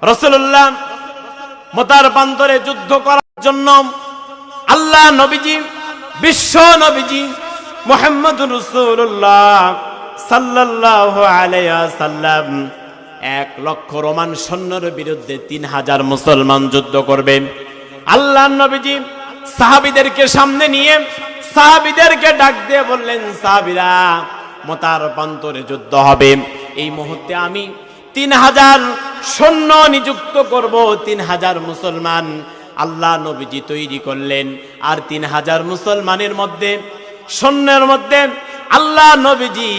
রাসূলুল্লাহ মতার প্রান্তরে যুদ্ধ করার জন্য আল্লাহ নবীজি, বিশ্ব নবীজি মুহাম্মদুর রাসূলুল্লাহ সাল্লাল্লাহু আলাইহি ওয়াসাল্লাম 1,00,000 রোমান সৈন্যের বিরুদ্ধে 3,000 মুসলমান যুদ্ধ করবে। আল্লাহ নবীজি সাহাবীদেরকে সামনে নিয়ে সাহাবীদেরকে ডাক দিয়ে বললেন, সাহাবীরা, মতার প্রান্তরে যুদ্ধ হবে। এই মুহূর্তে আমি 3,000 সৈন্য নিযুক্ত করব, 3,000 মুসলমান আল্লাহ নবীজি তৈরি করলেন। আর 3,000 মুসলমানের মধ্যে, সৈন্যের মধ্যে আল্লাহ নবীজি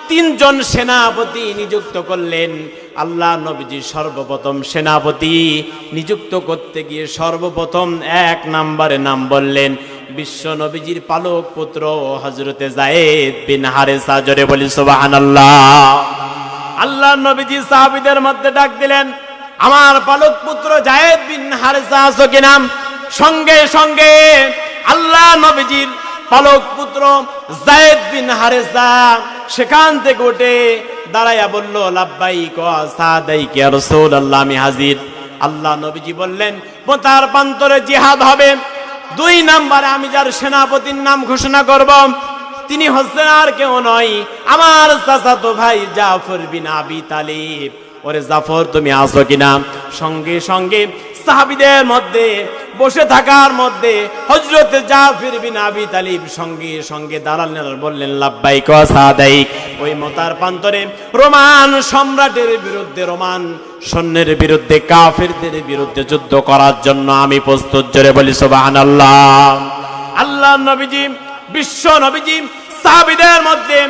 3 জন সেনাপতি নিযুক্ত করলেন। আল্লাহ নবীজি সর্বপ্রথম সেনাপতি নিযুক্ত করতে গিয়ে সর্বপ্রথম 1 নম্বরে নাম বললেন বিশ্ব নবীজির পালক পুত্র হযরতে যায়েদ বিন হারেসা। জোরে বলি সুবহানাল্লাহ। আল্লাহ নবীজি সাহাবীদের মধ্যে ডাক দিলেন, আমার পালক পুত্র যায়েদ বিন হারেসা আছো কিনা? সঙ্গে সঙ্গে আল্লাহ নবীজির পালক পুত্র যায়েদ বিন হারেসা সেখান থেকে উঠে দাঁড়াইয়া বলল, লাব্বাইক ওয়া সাদাইক ইয়া রাসূলুল্লাহ, আমি হাজির। আল্লাহ নবীজি বললেন, মতার প্রান্তরে জিহাদ হবে। 2 নম্বরে আমি যার সেনাপতির নাম ঘোষণা করব তিনি হচ্ছেন আর কেউ নয়, আমার চাচাতো ভাই জাফর বিন আবি তালিব। ওরে জাফর, তুমি আসো কিনা? সঙ্গে সঙ্গে সাহাবীদের মধ্যে বসে থাকার মধ্যে হযরত জাফর বিন আবি তালিব সঙ্গে সঙ্গে দাঁড়ালেন, বললেন, লাব্বাইক ওয়া সাদাইক। ওই মতার প্রান্তরে রোমান সম্রাটের বিরুদ্ধে, রোমান সৈন্যের বিরুদ্ধে, কাফেরদের বিরুদ্ধে যুদ্ধ করার জন্য আমি প্রস্তুত। জোরে বলি সুবহানাল্লাহ। আল্লাহ নবীজি, বিশ্ব নবীজি সাহাবীদের মধ্যে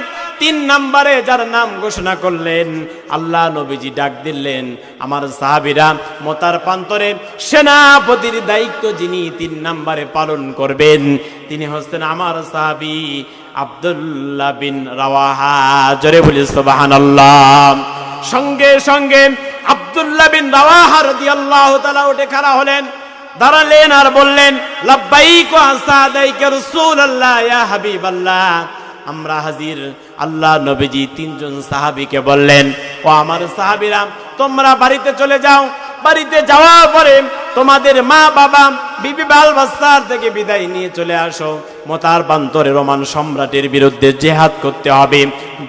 3 নম্বরে যার নাম ঘোষণা করলেন, আল্লাহ নবীজি ডাক দিলেন, আমার সাহাবীরা, মতার প্রান্তরে সেনাপতির দায়িত্ব যিনি 3 নম্বরে পালন করবেন তিনি হচ্ছেন আমার সাহাবী আব্দুল্লাহ বিন রাওয়াহা। জোরে বলি সুবহানাল্লাহ। সঙ্গে সঙ্গে আব্দুল্লাহ বিন রাওয়াহা রাদিয়াল্লাহু তাআলা উঠে খাড়া হলেন, দাঁড়ালেন আর বললেন, লাব্বাইক ওয়া সাদাইক ইয়া রাসূলুল্লাহ, ইয়া হাবিবাল্লাহ, আমরা হাজির। আল্লাহ নবীজি 3 জন সাহাবীকে বললেন, ও আমার সাহাবীরা, তোমরা বাড়িতে চলে যাও। বাড়িতে যাওয়ার পরে তোমাদের মা বাবা, বিবি বাল বাচ্চার থেকে বিদায় নিয়ে চলে আসো। মতার প্রান্তরে রোমান সম্রাটের বিরুদ্ধে জিহাদ করতে হবে,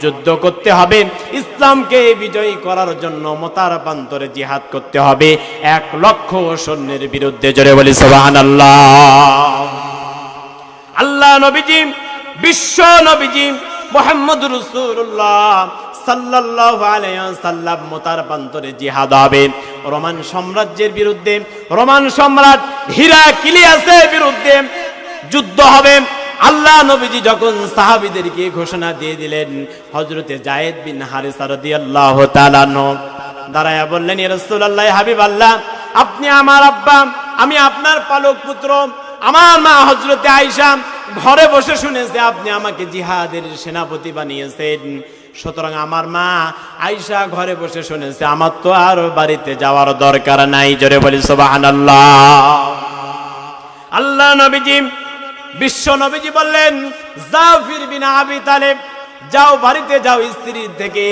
যুদ্ধ করতে হবে। ইসলামকে বিজয়ী করার জন্য মতার প্রান্তরে জিহাদ করতে হবে 1,00,000 সৈন্যের বিরুদ্ধে। জোরে বলি সুবহানাল্লাহ। আল্লাহ নবীজি, বিশ্ব নবীজি মুহাম্মদুর রাসূলুল্লাহ সাল্লাল্লাহু আলাইহি ওয়াসাল্লাম মতার প্রান্তরে জিহাদ হবে রোমান সাম্রাজ্যের বিরুদ্ধে। রোমান সম্রাট হিরাক্লিয়াসের বিরুদ্ধে যুদ্ধ হবে। আল্লাহ নবীজি যখন সাহাবীদেরকে ঘোষণা দিয়ে দিলেন, হযরতে যায়েদ বিন হারেসা রাদিয়াল্লাহু তাআলা আনহু দাঁড়ায়া বললেন, ইয়া রাসূলুল্লাহ, হাবিবাল্লাহ, আপনি আমার আব্বা, আমি আপনার পালক পুত্র। আমার মা হযরতে আয়েশা ঘরে বসে শুনেছে আপনি আমাকে জিহাদের সেনাপতি বানিয়েছেন। সুতরাং আমার মা আয়েশা ঘরে বসে শুনেছে, আমার তো আর বাড়িতে যাওয়ার দরকার নাই। জোরে বলি সুবহানাল্লাহ। আল্লাহ নবীজি, বিশ্ব নবীজি বললেন, জাফর বিন আবি তালিব, যাও, বাড়িতে যাও, স্ত্রীর থেকে,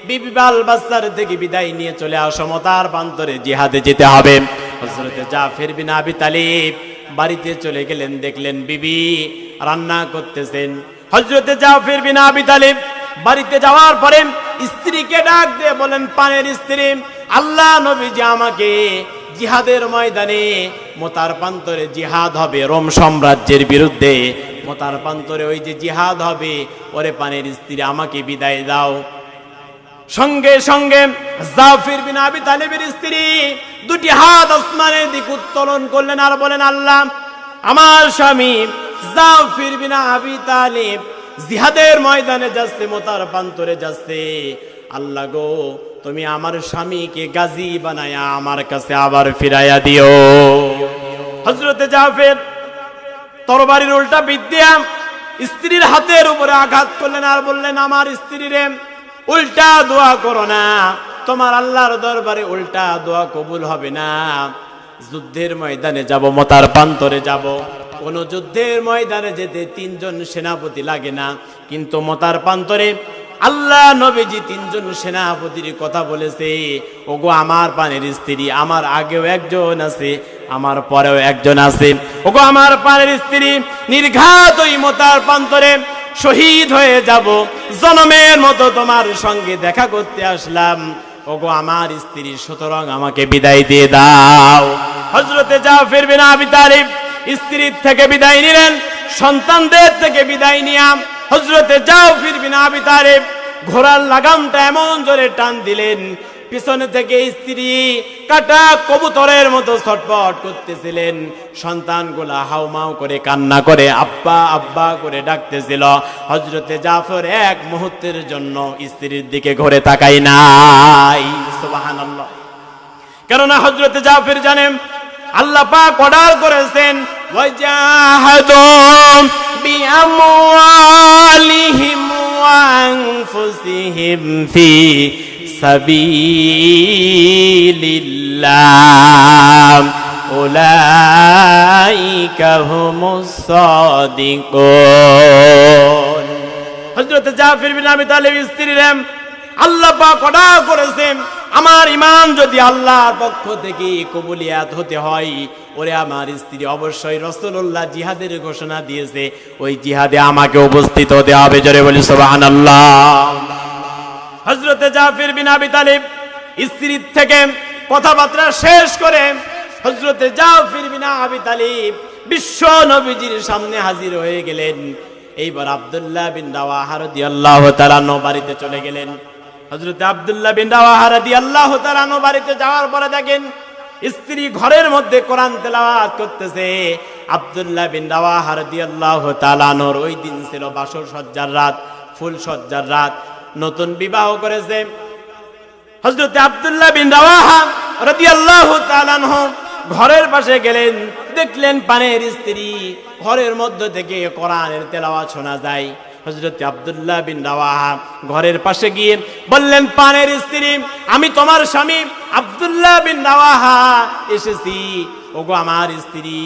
বিবি বাল বাচ্চার থেকে বিদায় নিয়ে চলে আসো, মতার প্রান্তরে জিহাদে যেতে হবে। হযরতে জাফর বিন আবি তালিব বাড়িতে চলে গেলেন, দেখলেন বিবি রান্না করতেছেন। হযরতে জাফর বিন আবি তালিব বাড়িতে যাওয়ার পরে স্ত্রীকে ডাক দিয়ে বলেন, পানের স্ত্রী, আল্লাহ নবীজি আমাকে জিহাদের ময়দানে, মতার প্রান্তরে জিহাদ হবে রোম সাম্রাজ্যের বিরুদ্ধে, মতার প্রান্তরে ওই যে জিহাদ হবে, ওরে পানের স্ত্রী, আমাকে বিদায় দাও। সঙ্গে সঙ্গে জাফর বিন আবি তালিবের স্ত্রী 2টি হাত আসমানের দিকে উত্তোলন করলেন আর বলেন, আল্লাহ, আমার স্বামী জাফর বিন আবি তালিব জিহাদের ময়দানে যাচ্ছে, মতার প্রান্তরে যাচ্ছে। আল্লাহ গো, তুমি আমার স্বামীকে গাজী বানায়া আমার কাছে আবার ফিরাইয়া দিও। হযরতে জাফর তরবারির উল্টা বিদ্যা স্ত্রীর হাতের উপরে আঘাত করলেন আর বললেন, আমার স্ত্রীরে উল্টা দোয়া করো না, তোমার আল্লাহর দরবারে উল্টা দোয়া কবুল হবে না। যুদ্ধের ময়দানে যাব, মতার প্রান্তরে যাব। কোন যুদ্ধের ময়দানে যেতে 3 জন সেনাপতি লাগে না, কিন্তু মতার প্রান্তরে আল্লাহ নবীজি তিনজন সেনাপতির কথা বলেছে, ওগো আমার পানের স্ত্রী, আমার আগেও একজন আছে, আমার পরেও একজন আছে, ওগো আমার পানের স্ত্রী, নির্ঘাত ওই মোতার প্রান্তরে শহীদ হয়ে যাব, জনমের মতো তোমার সঙ্গে দেখা করতে আসলাম, ওগো আমার স্ত্রী, সুতরাং আমাকে বিদায় দিয়ে দাও। হযরতে জাফর বিন আবি তালিব স্ত্রীর থেকে বিদায় নিলেন, সন্তানদের থেকে বিদায় নিয়া হযরতে জাফর বিন আবি তালিব ঘোড়ার লাগামটা এমন জোরে টান দিলেন, পিছনে থেকে স্ত্রী কাটা কবুতরের মতো ছটফট করতেছিলেন, সন্তানগুলা হাউমাউ করে কান্না করে আব্বা আব্বা করে ডাকতেছিল। হযরতে জাফর এক মুহূর্তের জন্য স্ত্রীর দিকে ঘুরে তাকায় নাই। সুবহানাল্লাহ। কেননা হযরতে জাফর জানেন আল্লাহ পাক অর্ডার করেছেন, ওয়াজাহাদু বিআমওয়ালিহিম ওয়া আনফুসিহিম ফি সাবিলিল্লাহ উলাইকা হুমুস সাদিকুন। হযরত জাফর বিন আবি তালিব স্ত্রীর আল্লাহ পাক অর্ডার করেছেন, আমার ঈমান যদি আল্লাহর পক্ষ থেকে কবুলিয়াত হতে হয়, ওরে আমার স্ত্রী অবশ্যই রাসূলুল্লাহ জিহাদের ঘোষণা দিয়েছে, ওই জিহাদে আমাকে উপস্থিত হতে হবে। জোরে বলি সুবহানাল্লাহ। হযরতে জাফর বিন আবি তালিব স্ত্রীর থেকে কথাবার্তা শেষ করে হযরতে জাফর বিন আবি তালিব বিশ্ব নবীজির সামনে হাজির হয়ে গেলেন। এইবার আব্দুল্লাহ বিন রাওয়াহা রাদিয়াল্লাহু তাআলা আনহু বাড়িতে চলে গেলেন। হযরতে আব্দুল্লাহ বিন রাওয়াহা রাদিয়াল্লাহু তাআলা আনহু বাড়িতে যাওয়ার পরে দেখেন স্ত্রী ঘরের মধ্যে কোরআন তেলাওয়াত করতেছে। আব্দুল্লাহ বিন রাওয়াহা রাদিয়াল্লাহু তাআলা আনহুর ওই দিন ছিল বাসর সজ্জার রাত, ফুল সজ্জার রাত, নতুন বিবাহ করেছে। হযরতে আব্দুল্লাহ বিন রাওয়াহা রাদিয়াল্লাহু তাআলা আনহু ঘরের পাশে গেলেন, দেখলেন পানের স্ত্রী, ঘরের মধ্য থেকে কোরআনের তেলাওয়াত শোনা যায়। হযরতে আব্দুল্লাহ বিন রাওয়াহা ঘরের পাশে গিয়ে বললেন, পানের স্ত্রী, আমি তোমার স্বামী আব্দুল্লাহ বিন রাওয়াহা এসেছি। ওগো আমার স্ত্রী,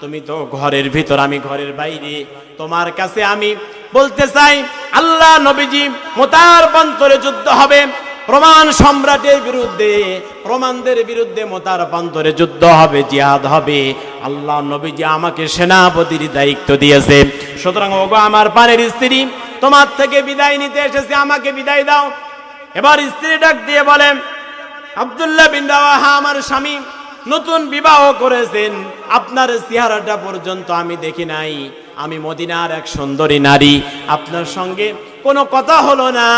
তুমি তো ঘরের ভিতর, আমি ঘরের বাইরে, তোমার কাছে আমি বলতে চাই, আল্লাহ নবীজি মুতার প্রান্তরে যুদ্ধ হবে, রোমান সম্রাটের বিরুদ্ধে, রোমানদের বিরুদ্ধে মুতার প্রান্তরে যুদ্ধ হবে, জিহাদ হবে। আল্লাহ নবীজি আমাকে সেনাপতির দায়িত্ব দিয়েছে, সুতরাং ওগো আমার পানের স্ত্রী, তোমার থেকে বিদায় নিতে এসেছি, আমাকে বিদায় দাও। এবার স্ত্রী ডাক দিয়ে বলেন, আব্দুল্লাহ বিন রাওয়াহা আমার স্বামী, নতুন বিবাহ করেছেন, আপনার চেহারাটা পর্যন্ত আমি দেখি নাই, আমি মদিনার এক সুন্দরী নারী, আপনার সঙ্গে কোনো কথা হলো না,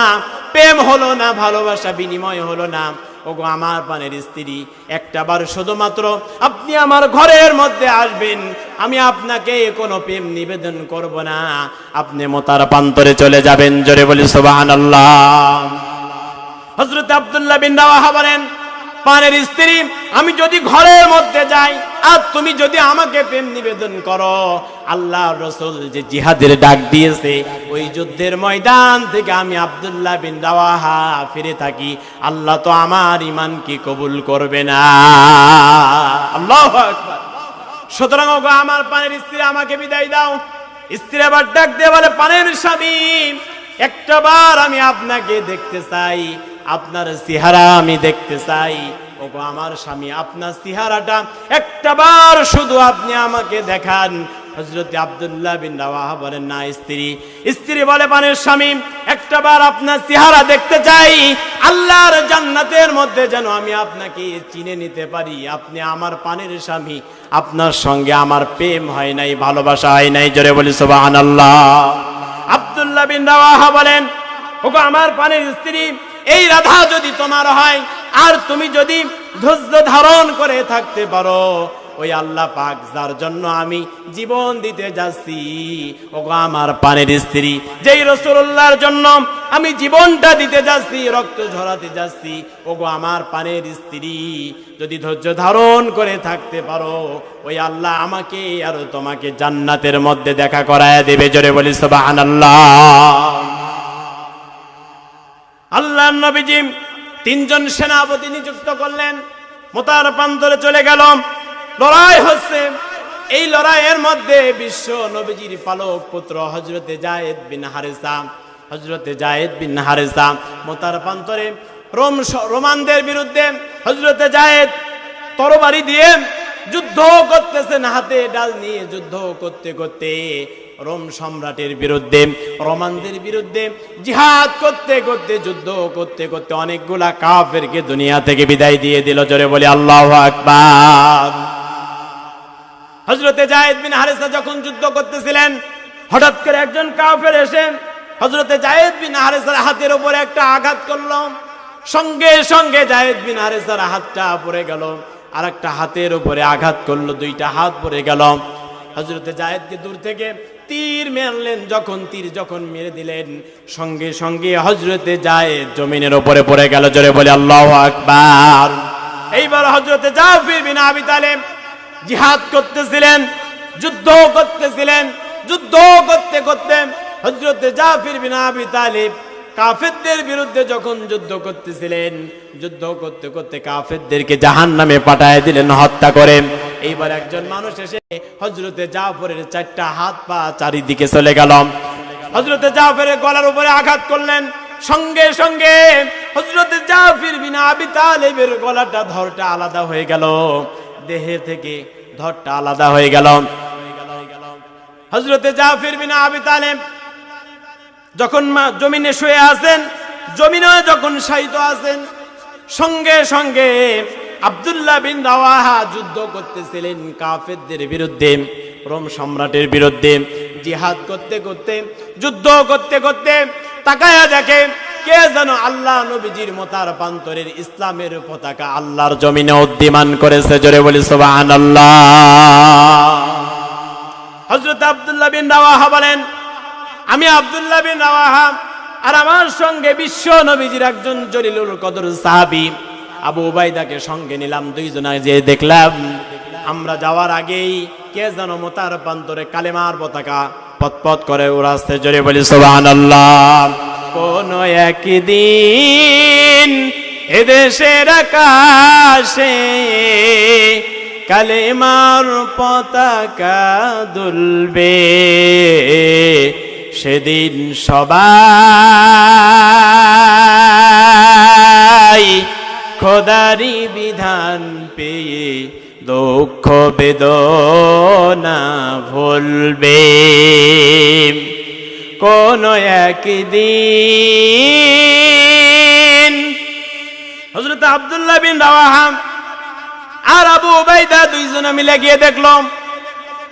প্রেম হলো না, ভালোবাসা বিনিময় হলো না। ওগো আমার পানের স্ত্রী, একটাবার শুধুমাত্র আপনি আমার ঘরের মধ্যে আসবেন, আমি আপনাকে কোনো প্রেম নিবেদন করব না, আপনি মুতার প্রান্তরে চলে যাবেন। জোরে বলি সুবহানাল্লাহ। হযরত আব্দুল্লাহ বিন রাওয়াহা বলেন, পানের স্ত্রী, আমি যদি ঘরের মধ্যে যাই আর তুমি যদি আমাকে প্রেম নিবেদন করো, আল্লাহর রাসূল যে জিহাদের ডাক দিয়েছে, ওই যুদ্ধের ময়দান থেকে আমি আব্দুল্লাহ বিন রাওয়াহা ফিরে থাকি, আল্লাহ তো আমার ঈমানকে কবুল করবে না। আল্লাহু আকবার। সুতরাং ওগো আমার পানের স্ত্রী, আমাকে বিদায় দাও। স্ত্রী আবার ডাক দিয়ে বলে, পানের স্বামী, একটাবার আমি আপনাকে দেখতে চাই, আপনার চেহারা আমি দেখতে চাই। ওগো আমার স্বামী, আপনার চেহারাটা একটাবার শুধু আপনি আমাকে দেখান। হযরতে আব্দুল্লাহ বিন রাওয়াহা বলেন, না স্ত্রী। স্ত্রী বলে, পানের স্বামী, একটাবার আপনার চেহারা দেখতে চাই, আল্লাহর জান্নাতের মধ্যে যেন আমি আপনাকে চিনে নিতে পারি। আপনি আমার পানের স্বামী, আপনার সঙ্গে আমার প্রেম হয় নাই, ভালোবাসা হয় নাই। জোরে বলি সুবহানাল্লাহ। আব্দুল্লাহ বিন রাওয়াহা বলেন, ওগো আমার পানের স্ত্রী, এই রাধা যদি তোমার হয় আর তুমি যদি ধৈর্য ধারণ করে থাকতে পারো, ওই আল্লাহ পাক যার জন্য আমি জীবন দিতে যাচ্ছি, ওগো আমার পানের স্ত্রী, যেই রাসূলুল্লাহর জন্য আমি জীবনটা দিতে যাচ্ছি, রক্ত ঝরাতে যাচ্ছি, ওগো আমার পানের স্ত্রী, যদি ধৈর্য ধারণ করে থাকতে পারো, ওই আল্লাহ আমাকে আর তোমাকে জান্নাতের মধ্যে দেখা করায় দেবে। জোরে বলি সুবহানাল্লাহ। আল্লাহ নবীজি তিনজন সেনাপতি নিযুক্ত করলেন, মুতার প্রান্তরে চলে গেল, লড়াই হচ্ছে। এই লড়াইয়ের মধ্যে বিশ্ব নবীজির পালক পুত্র হযরতে যায়েদ বিন হারেসা হযরতে যায়েদ বিন হারেসা মতার প্রান্তরে রোমানদের বিরুদ্ধে হযরতে যায়েদ তরবারি দিয়ে যুদ্ধ করতেছেন, হাতে ডাল নিয়ে যুদ্ধ করতে করতে রোম সম্রাটের বিরুদ্ধে, রোমানদের বিরুদ্ধে জিহাদ করতে করতে, যুদ্ধ করতে করতে অনেকগুলা কাফেরকে দুনিয়া থেকে বিদায় দিয়ে দিল। জোরে বলি আল্লাহু আকবার। হযরতে যায়েদ বিন হারেসা যখন যুদ্ধ করতেছিলেন, হঠাৎ করে একজন কাফের এসে হযরতে যায়েদ বিন হারেসার হাতের উপরে একটা আঘাত করলো। সঙ্গে সঙ্গে যায়েদ বিন হারেসার হাতটা পড়ে গেল, আর একটা হাতের উপরে আঘাত করলো, দুইটা হাত পড়ে গেল। হযরতে যায়েদকে দূর থেকে তীর মারলেন, তীর যখন মেরে দিলেন, সঙ্গে সঙ্গে হযরতে যায়েদ জমিনের উপরে পড়ে গেল। জোরে বলে আল্লাহু আকবার। এইবার হযরতে জাফর বিন আবি তালেব জিহাদ করতেছিলেন, যুদ্ধ করতেছিলেন, যুদ্ধ করতে করতে হযরতে জাফর বিন আবি তালেব কাফেরদের বিরুদ্ধে যখন যুদ্ধ করতেছিলেন, যুদ্ধ করতে করতে কাফেরদেরকে জাহান্নামে পাঠায় দিলেন হত্যা করে। এইবার একজন মানুষ এসে হযরতে জাফরের চারটা হাত পা চারিদিকে চলে গেল, হযরতে জাফরের গলার উপরে আঘাত করলেন। সঙ্গে সঙ্গে হযরতে জাফর বিন আবি তালেবের গলাটা, ধরটা আলাদা হয়ে গেল, দেহে থেকে ধরটা আলাদা হয়ে গেল। হযরতে জাফর বিন আবি তালেব যখন জমিনে শুয়ে আছেন, জমিনে যখন শায়িত আছেন, সঙ্গে সঙ্গে আব্দুল্লাহ বিন রাওয়াহা যুদ্ধ করতেছিলেন কাফেরদের বিরুদ্ধে, রোম সম্রাটের বিরুদ্ধে জিহাদ করতে করতে, যুদ্ধ করতে করতে তাকায়া দেখে কে যেন আল্লাহ নবীজির মতার প্রান্তরের ইসলামের পতাকা আল্লাহর জমিনে উদ্দীমান করেছে। জোরে বলি সুবহানাল্লাহ। হযরত আব্দুল্লাহ বিন রাওয়াহা বলেন, আমি আব্দুল্লাহ বিন রাওয়াহা আর আমার সঙ্গে বিশ্ব নবীজির একজন জলিলুল কদর সাহাবী আবু উবাইদাকে সঙ্গে নিলাম, দুইজনে যে দেখলাম আমরা যাওয়ার আগেই কে যেন মতার প্রান্তরে কালেমার পতাকা পতপত করে উড়াচ্ছে। জোরে বলি সুবহানাল্লাহ। কোন একদিন এদেশের আকাশে কালেমার পতাকা দুলবে, সেদিন সবাই খোদারি বিধান পেয়ে দুঃখ বেদনা ভুলবে। কোন একদিন হযরত আব্দুল্লাহ বিন রাওয়াহা আর আবু উবাইদা দুইজনে মিলে গিয়ে দেখলাম,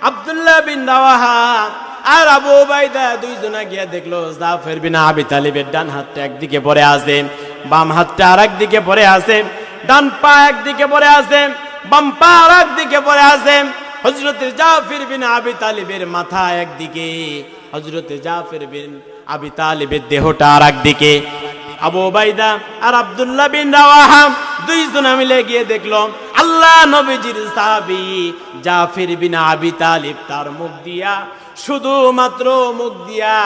আব্দুল্লাহ বিন রাওয়াহা আর আবু উবাইদা দুইজনে গিয়ে দেখলো জাফর বিন আবি তালিবের ডান হাতটা একদিকে পড়ে আছে, বাম হাতটা আর একদিকে পড়ে আছে, ডান পা একদিকে পড়ে আছে, বাম পা আর একদিকে পড়ে আছে। হযরতে জাফর বিন আবি তালিবের মাথা একদিকে, হযরতে জাফর বিন আবি তালিবের দেহটা আর একদিকে। আবু উবাইদা আর আব্দুল্লাহ বিন রাওয়াহা দুইজনে মিলে গিয়ে দেখলো আল্লাহ নবীজির সাহাবী জাফর বিন আবি তালিব তার মুখ দিয়া, শুধুমাত্র মুখ দিয়া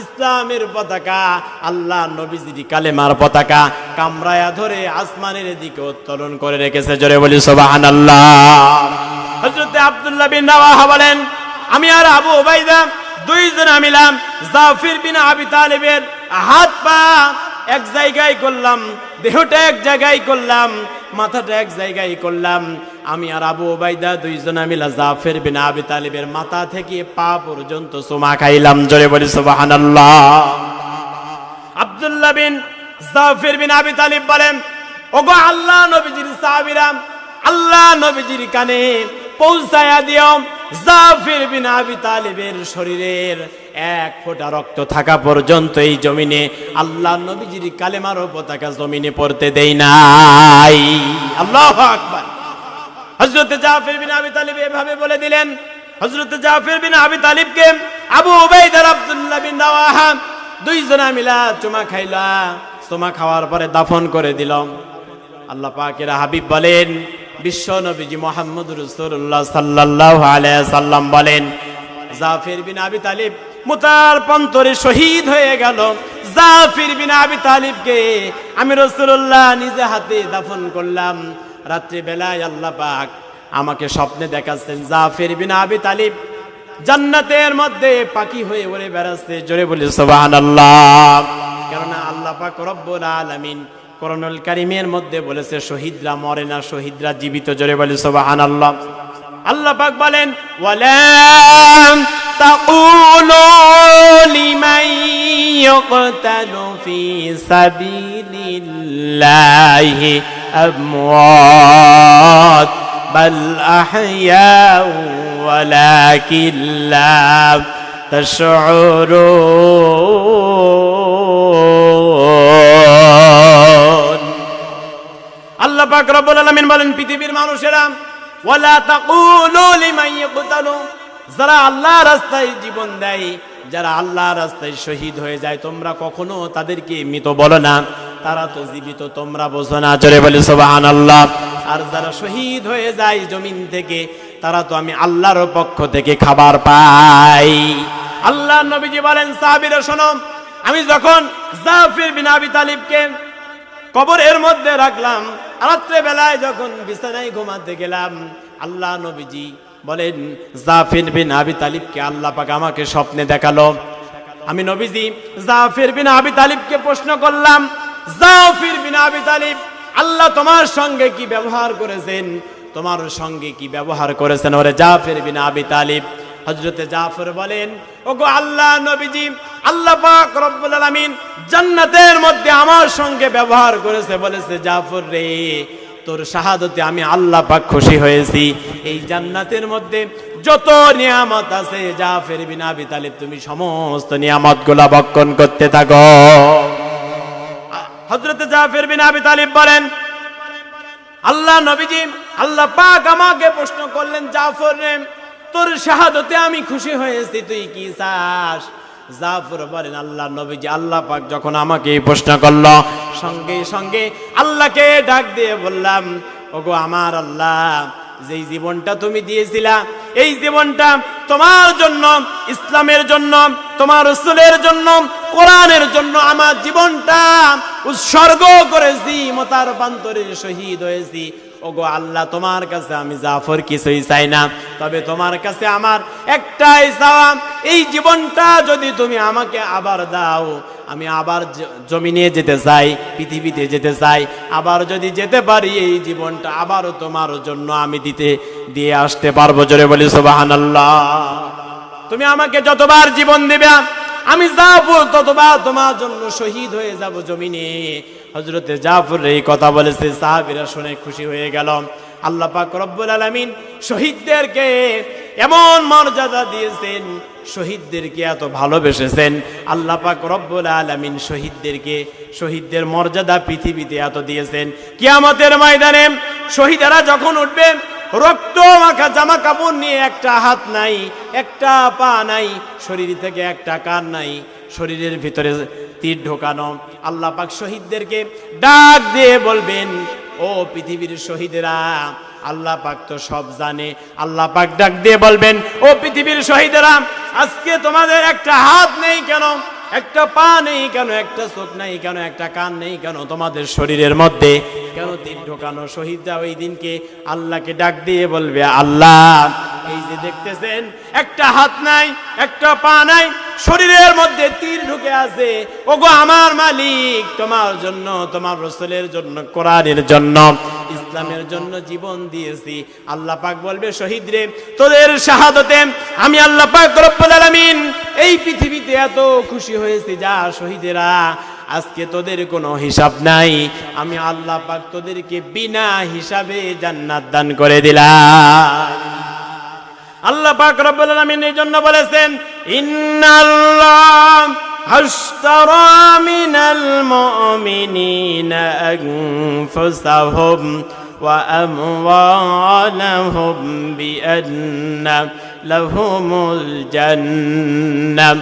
ইসলামের পতাকা, আল্লাহ নবীজির কালেমার পতাকা কামরায়া ধরে আসমানের দিকে উত্তোলন করে রেখেছে। জোরে বলি সুবহানাল্লাহ। হযরতে আব্দুল্লাহ বিন রাওয়াহা বলেন, আমি আর আবু উবাইদা দুইজনে মিলাম জাফর বিন আবি তালিবের হাত পা এক জায়গায় করলাম, দেহটা এক জায়গায় করলাম, মাথাটা এক জায়গায় করলাম। আমি আর আবু উবাইদা দুইজনে মিলা জাফর বিন আবি তালিবের মাথা থেকে পা পর্যন্ত চুমা খাইলাম। জোরে বলি সুবহানাল্লাহ। আব্দুল্লাহ বিন জাফর বিন আবি তালিব বলেন, ওগো আল্লাহ নবীজির সাহাবীরা, আল্লাহ নবীজির কানে পৌঁছায়া দিও জাফর বিন আবি তালিবের শরীরের এক ফোঁটা রক্ত থাকা পর্যন্ত এই জমিনে আল্লাহ নবীজির কালেমার পতাকা জমিনে পড়তে দেই নাই। আল্লাহু আকবার। হযরত জাফর বিন আবি তালিব এভাবে বলে দিলেন। হযরত জাফর বিন আবি তালিবকে আবু উবাইদা আব্দুল্লাহ বিন রাওয়াহা দুইজনে মিলা চুমা খাইলা, চুমা খাওয়ার পরে দাফন করে দিল। আল্লাহ পাকের হাবিব বলেন, বিশ্ব নবীজি মুহাম্মদ রাসূলুল্লাহ সাল্লাল্লাহু আলাইহি সাল্লাম বলেন, জাফর বিন আবি তালিব মুতার প্রান্তরে শহীদ হয়ে গেল। জাফর বিন আবি তালিবকে আমি রাসূলুল্লাহ নিজে হাতে দাফন করলাম। রাত্রি বেলায় আল্লাহ পাক আমাকে স্বপ্নে দেখাচ্ছেন জাফর বিন আবি তালিব জান্নাতের মধ্যে পাখি হয়ে উড়ে বেড়াচ্ছে। জোরে বলি সুবহানাল্লাহ। কেননা আল্লাহ পাক রব্বুল আলামিন কোরআনুল কারীমের মধ্যে বলেছে শহীদরা মরে না, শহীদরা জীবিত। জোরে বলি সুবহানাল্লাহ। আল্লাহ পাক বলেন ওয়ালা তাকুলু লিমান ইয়ুকতালু ফি সাবিলিল্লাহি আমওয়াত বাল আহইয়াউ ওয়ালাকিন লা তাশউরুন। আল্লাহ পাক রব্বুল আলামিন বলেন পৃথিবীর মানুষেরা ওয়ালা তাকুলু লিমান ইয়ুকতালু, যারা আল্লাহর রাস্তায় জীবন দেয়, যারা আল্লাহর রাস্তায় শহীদ হয়ে যায়, তোমরা কখনো তাদেরকে মৃত বলো না, তারা তো জীবিত, তোমরা বোঝো না। জোরে বলি সুবহানাল্লাহ। আর যারা শহীদ হয়ে যায় জমিন থেকে, তারা তো আমি আল্লাহর পক্ষ থেকে খাবার পাই। আল্লাহর নবীজি বলেন সাহাবীরা শোনো, আমি যখন জাফর বিন আবি তালিবকে কবরের মধ্যে রাখলাম, রাত্রে বেলায় যখন বিছানায় ঘুমাতে গেলাম, আল্লাহ নবীজি বলেন জাফর বিন আবি তালিবকে আল্লাহ পাক আমাকে স্বপ্নে দেখালো। আমি নবীজি জাফর বিন আবি তালিবকে প্রশ্ন করলাম, জাফর বিন আবি তালিব, আল্লাহ তোমার সঙ্গে কি ব্যবহার করেছেন, তোমার সঙ্গে কি ব্যবহার করেছেন ওরে জাফর বিন আবি তালিব? হযরতে জাফর বলেন ওগো আল্লাহ নবীজি, আল্লাহ পাক রব্বুল আলামিন জান্নাতের মধ্যে আমার সঙ্গে ব্যবহার করেছে, বলেছে জাফর রে তোর শাহাদতে আমি আল্লাহ পাক খুশি হয়েছি। এই জান্নাতের মধ্যে যত নিয়ামত আছে জাফর বিন আবি তালিব তুমি সমস্ত নিয়ামতগুলো ভক্ষণ করতে থাকো। হযরতে জাফর বিন আবি তালিব বলেন আল্লাহ নবীজি, আল্লাহ পাক আমাকে প্রশ্ন করলেন জাফর রে তোর শাহাদতে আমি খুশি হয়েছি, তুই কি চাস? জাফর বলেন আল্লাহ নবীজি, আল্লাহ পাক যখন আমাকে এই প্রশ্ন করলো, সঙ্গে সঙ্গে আল্লাহকে ডাক দিয়ে বললাম ওগো আমার আল্লাহ, যেই জীবনটা তুমি দিয়েছিলা এই জীবনটা তোমার জন্য, ইসলামের জন্য, তোমার রাসূলের জন্য, কোরআনের জন্য আমার জীবনটা উৎসর্গ করেছি, মতারবান্তরে শহীদ হয়েছি। ওগো আল্লাহ তোমার কাছে আমি জাফর কিছুই চাই না, তবে তোমার কাছে আমার একটাই চাওয়া, এই জীবনটা যদি তুমি আমাকে আবার দাও, আমি আবার জমিনে যেতে চাই, পৃথিবীতে যেতে চাই, আবার যদি যেতে পারি এই জীবনটা আবারও তোমার জন্য আমি দিয়ে আসতে পারবো। জোরে বলি সুবহানাল্লাহ। তুমি আমাকে যতবার জীবন দিবে আমি যাবো, ততবার তোমার জন্য শহীদ হয়ে যাব জমিনে। হযরতে জাফর এই কথা বলেছে, সাহাবীরা শুনে খুশি হয়ে গেল। আল্লাহ পাক রব্বুল আলামিন শহীদদেরকে এমন মর্যাদা দিয়েছেন, শহীদদেরকে এত ভালোবেসেছেন। আল্লাহ পাক রব্বুল আলামিন শহীদদের মর্যাদা পৃথিবীতে এত দিয়েছেন, কিয়ামতের ময়দানে শহীদেরা যখন উঠবে, রক্ত মাখা জামা কাপড় নিয়ে, একটা হাত নাই, একটা পা নাই, শরীর থেকে একটা কান নাই, শরীরের ভিতরে তীর ঢোকানো, আল্লাহ পাক শহীদদেরকে ডাক দিয়ে বলবেন ও পৃথিবীর শহীদেরা, আল্লাহ পাক তো সব জানে। আল্লাহ পাক ডাক দিয়ে বলবেন ও পৃথিবীর শহীদেরা, আজকে তোমাদের একটা হাত নেই কেন, একটা পা নেই কেন, একটা চোখ নেই কেন, একটা কান নেই কেন, তোমাদের শরীরের মধ্যে কেন তীর ঢোকানো? শহীদরা ওই দিনকে আল্লাহকে ডাক দিয়ে বলবে আল্লাহ এই যে দেখতেছেন একটা হাত নাই, একটা পা নাই, শরীরের মধ্যে তীর ঢুকে আছে, ওগো আমার মালিক তোমার জন্য, তোমার রাসূলের জন্য, কোরআনের জন্য, ইসলামের জন্য জীবন দিয়েছি। আল্লাহ পাক বলবে শহীদ রে তোদের শাহাদতে আমি আল্লাহ পাক রব্বুল আলামিন এই পৃথিবীতে এত খুশি হয়েছি, যা শহীদেরা আজকে তোদের কোনো হিসাব নাই, আমি আল্লাহ পাক তোদেরকে বিনা হিসাবে জান্নাত দান করে দিলাম। আল্লাহ পাক রব্বুল আলামিন এই জন্য বলেছেন ইন্নাল্লাহ আশতারা মিনাল মুমিনিনা আনফুসাহুম ওয়া আমওয়ালাহুম বিআন্না লাহুমুল জান্নাহ।